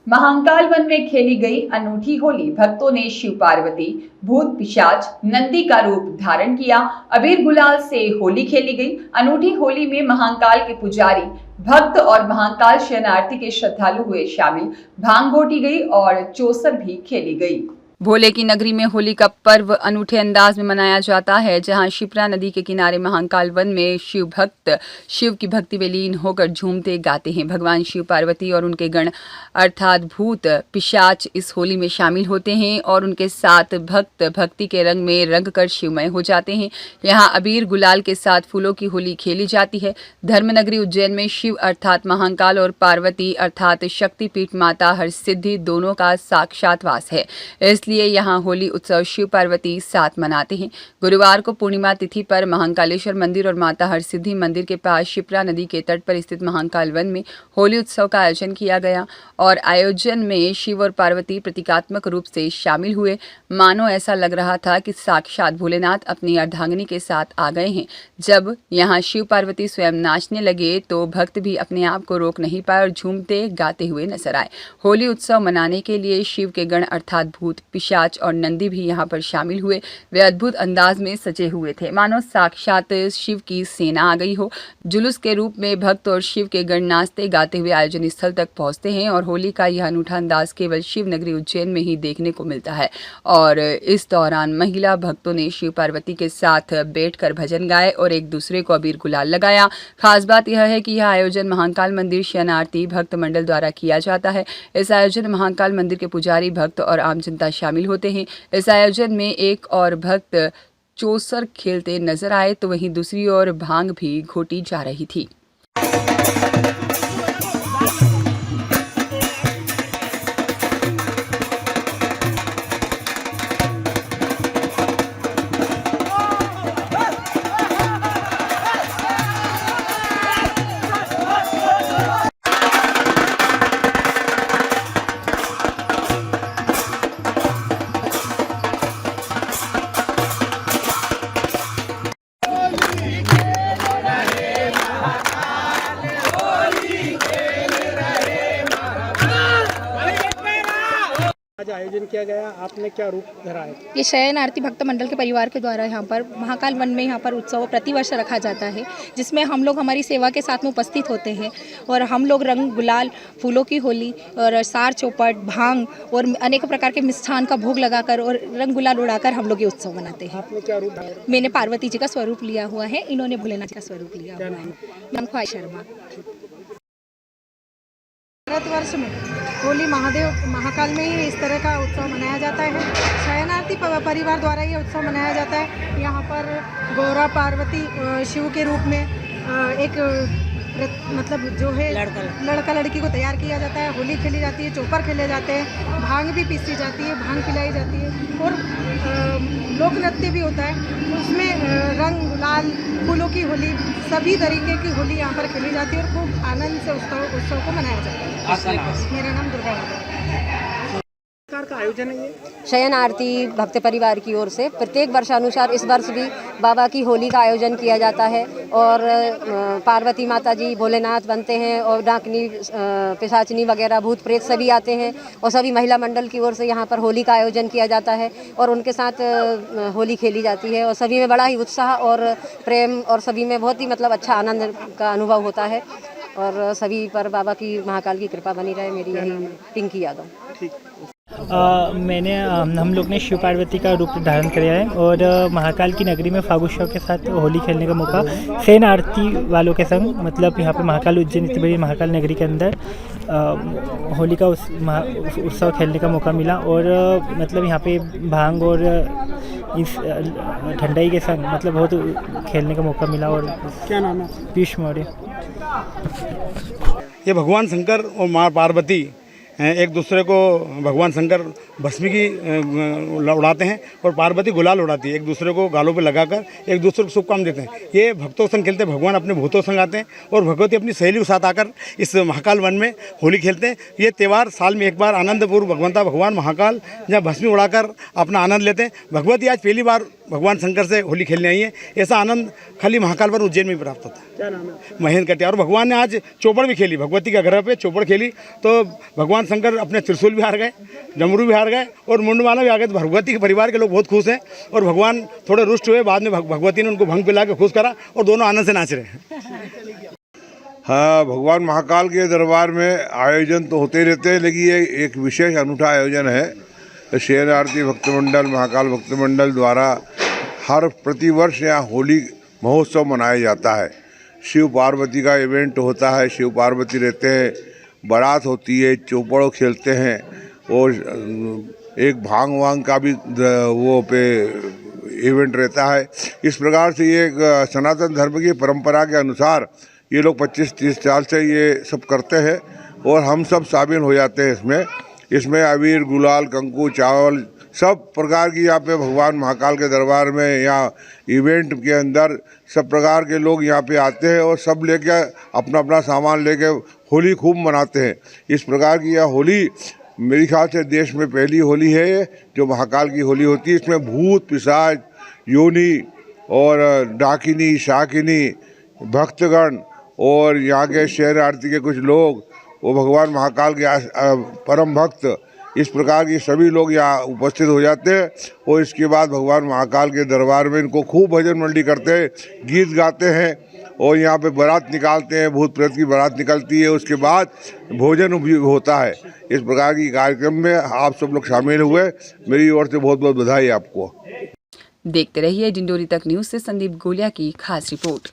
Mahakal one में खेली गई अनूठी होली। भक्तों ने शिव पार्वती, भूत पिशाच, नंदी का रूप धारण किया। अबीर गुलाल से होली खेली गई। अनूठी होली में महाकाल के पुजारी, भक्त और महाकाल शरणार्थी के श्रद्धालु हुए शामिल। भांग घोटी गई और चौसर भी खेली गई। भोले की नगरी में होली का पर्व अनूठे अंदाज में मनाया जाता है, जहां शिप्रा नदी के किनारे महाकाल वन में शिव भक्त शिव की भक्ति में लीन होकर झूमते गाते हैं। भगवान शिव, पार्वती और उनके गण अर्थात भूत पिशाच इस होली में शामिल होते हैं और उनके साथ भक्त भक्ति के रंग में रंग कर शिवमय हो जाते हैं। यहाँ अबीर गुलाल के साथ फूलों की होली खेली जाती है। धर्मनगरी उज्जैन में शिव अर्थात महाकाल और पार्वती अर्थात शक्तिपीठ माता हरसिद्धि दोनों का साक्षात वास है, इसलिए यहाँ होली उत्सव शिव पार्वती साथ मनाते हैं। गुरुवार को पूर्णिमा तिथि पर महाकालेश्वर मंदिर और माता हरसिद्धि मंदिर के पास शिप्रा नदी के तट पर स्थित महाकाल वन में होली उत्सव का आयोजन किया गया और आयोजन में शिव और पार्वती प्रतीकात्मक रूप से शामिल हुए। मानो ऐसा लग रहा था कि साक्षात भोलेनाथ अपनी अर्धांगिनी के साथ आ गए हैं। जब यहाँ शिव पार्वती स्वयं नाचने लगे तो भक्त भी अपने आप को रोक नहीं पाए और झूमते गाते हुए नजर आए। होली उत्सव मनाने के लिए शिव के गण अर्थात भूत पिशाच और नंदी भी यहाँ पर शामिल हुए। वे अद्भुत अंदाज में सजे हुए थे, मानो साक्षात शिव की सेना आ गई हो। जुलूस के रूप में भक्त और शिव के गण नाचते गाते हुए आयोजन स्थल तक पहुंचते हैं और होली का यह अनूठा अंदाज केवल शिव नगरी उज्जैन में ही देखने को मिलता है। और इस दौरान महिला भक्तों ने शिव पार्वती के साथ बैठकर भजन गाए और एक दूसरे को अबीर गुलाल लगाया। खास बात यह है कि यह आयोजन महाकाल मंदिर शरणार्थी भक्त मंडल द्वारा किया जाता है। इस आयोजन में महाकाल मंदिर के पुजारी, भक्त और आम जनता शामिल होते हैं। इस आयोजन में एक और भक्त चौसर खेलते नजर आए तो वहीं दूसरी ओर भांग भी घोटी जा रही थी। आज आयोजन किया गया, आपने क्या रूप धरा है? ये शयन आरती भक्त मंडल के परिवार के द्वारा यहाँ पर महाकाल वन में यहाँ पर उत्सव प्रतिवर्ष रखा जाता है, जिसमें हम लोग हमारी सेवा के साथ में उपस्थित होते हैं और हम लोग रंग गुलाल, फूलों की होली और सार चौपट, भांग और अनेक प्रकार के मिष्ठान का भोग लगाकर और रंग गुलाल उड़ाकर हम लोग ये उत्सव मनाते हैं। आपने क्या रूप धारा? मैंने पार्वती जी का स्वरूप लिया हुआ है, इन्होंने भोलेनाथ का स्वरूप लिया हुआ है। नाम ख्वाहिश शर्मा। भारतवर्ष में होली महाकाल में ही इस तरह का उत्सव मनाया जाता है। शयनार्थी परिवार द्वारा ये उत्सव मनाया जाता है। यहाँ पर गौरा पार्वती शिव के रूप में एक मतलब जो है लड़का लड़की को तैयार किया जाता है। होली खेली जाती है, चौपर खेले जाते हैं, भांग भी पीसी जाती है, भांग पिलाई जाती है और लोक नृत्य भी होता है। उसमें रंग गुलाल, फूलों की होली, सभी तरीके की होली यहाँ पर खेली जाती है और खूब आनंद से उत्सव को मनाया जाता है। मेरा नाम दुर्गा है। का आयोजन है ये? शयन आरती भक्त परिवार की ओर से प्रत्येक वर्षानुसार इस वर्ष भी बाबा की होली का आयोजन किया जाता है और पार्वती माता जी, भोलेनाथ बनते हैं और डाकनी, पिशाचनी वगैरह भूत प्रेत सभी आते हैं और सभी महिला मंडल की ओर से यहाँ पर होली का आयोजन किया जाता है और उनके साथ होली खेली जाती है और सभी में बड़ा ही उत्साह और प्रेम और सभी में बहुत ही मतलब अच्छा आनंद का अनुभव होता है और सभी पर बाबा की महाकाल की कृपा बनी रहे। मेरी यही पिंकी यादव। हम लोग ने शिव पार्वती का रूप धारण किया है और महाकाल की नगरी में फागुत्सव के साथ होली खेलने का मौका शयन आरती वालों के संग मतलब यहाँ पे महाकाल उज्जैन इतनी बड़ी महाकाल नगरी के अंदर होली का उत्सव खेलने का मौका मिला और मतलब यहाँ पे भांग और इस ठंडाई के संग मतलब बहुत खेलने का मौका मिला। और क्या नाम है? पीयूष मौर्य। ये भगवान शंकर और माँ पार्वती एक दूसरे को, भगवान शंकर भस्मी की उड़ाते हैं और पार्वती गुलाल उड़ाती है, एक दूसरे को गालों पे लगाकर एक दूसरे को शुभ काम देते हैं। ये भक्तों संग खेलते हैं, भगवान अपने भूतों संग आते हैं और भगवती अपनी सहेली के साथ आकर इस महाकाल वन में होली खेलते हैं। ये त्यौहार साल में एक बार आनंदपूर्व भगवान महाकाल जहाँ भस्मी उड़ाकर अपना आनंद लेते हैं। भगवती आज पहली बार भगवान शंकर से होली खेलने आई है। ऐसा आनंद खाली महाकाल वन उज्जैन में प्राप्त होता है। क्या नाम है? महेंद्र कटिया। और भगवान ने आज चौपड़ भी खेली, भगवती का ग्रह पे चौपड़ खेली तो भगवान भगवान शंकर अपने त्रिशूल भी हार गए, डमरू भी हार गए और मुंडमाला भी आ गए। तो भगवती के परिवार के लोग बहुत खुश हैं और भगवान थोड़े रुष्ट हुए। बाद में भगवती ने उनको भंग पिला के खुश करा और दोनों आनंद से नाच रहे हैं। हाँ, भगवान महाकाल के दरबार में आयोजन तो होते रहते हैं, लेकिन ये एक विशेष अनूठा आयोजन है। शयन आरती भक्त मंडल, महाकाल भक्त मंडल द्वारा हर प्रतिवर्ष यहाँ होली महोत्सव मनाया जाता है। शिव पार्वती का इवेंट होता है, शिव पार्वती रहते हैं, बारात होती है, चौपड़ों खेलते हैं और एक भांग वांग का भी वो पे इवेंट रहता है। इस प्रकार से ये सनातन धर्म की परंपरा के अनुसार ये लोग 25-30 साल से ये सब करते हैं और हम सब शामिल हो जाते हैं इसमें अबीर, गुलाल, कंकु, चावल सब प्रकार की यहाँ पे भगवान महाकाल के दरबार में यहाँ इवेंट के अंदर सब प्रकार के लोग यहाँ पे आते हैं और सब लेके अपना अपना सामान लेके होली खूब मनाते हैं। इस प्रकार की यह होली मेरे ख्याल से देश में पहली होली है जो महाकाल की होली होती है। इसमें भूत, पिशाच, योनी और डाकिनी, शाकिनी, भक्तगण और यहाँ के शहर आरती के कुछ लोग, वो भगवान महाकाल के परम भक्त, इस प्रकार के सभी लोग यहाँ उपस्थित हो जाते हैं और इसके बाद भगवान महाकाल के दरबार में इनको खूब भजन मंडली करते हैं, गीत गाते हैं और यहाँ पे बारात निकालते हैं, भूत प्रेत की बारात निकलती है। उसके बाद भोजन भी होता है। इस प्रकार की कार्यक्रम में आप सब लोग शामिल हुए, मेरी ओर से बहुत बहुत बधाई आपको। देखते रहिए डिंडोरी तक न्यूज़ से संदीप गोलिया की खास रिपोर्ट।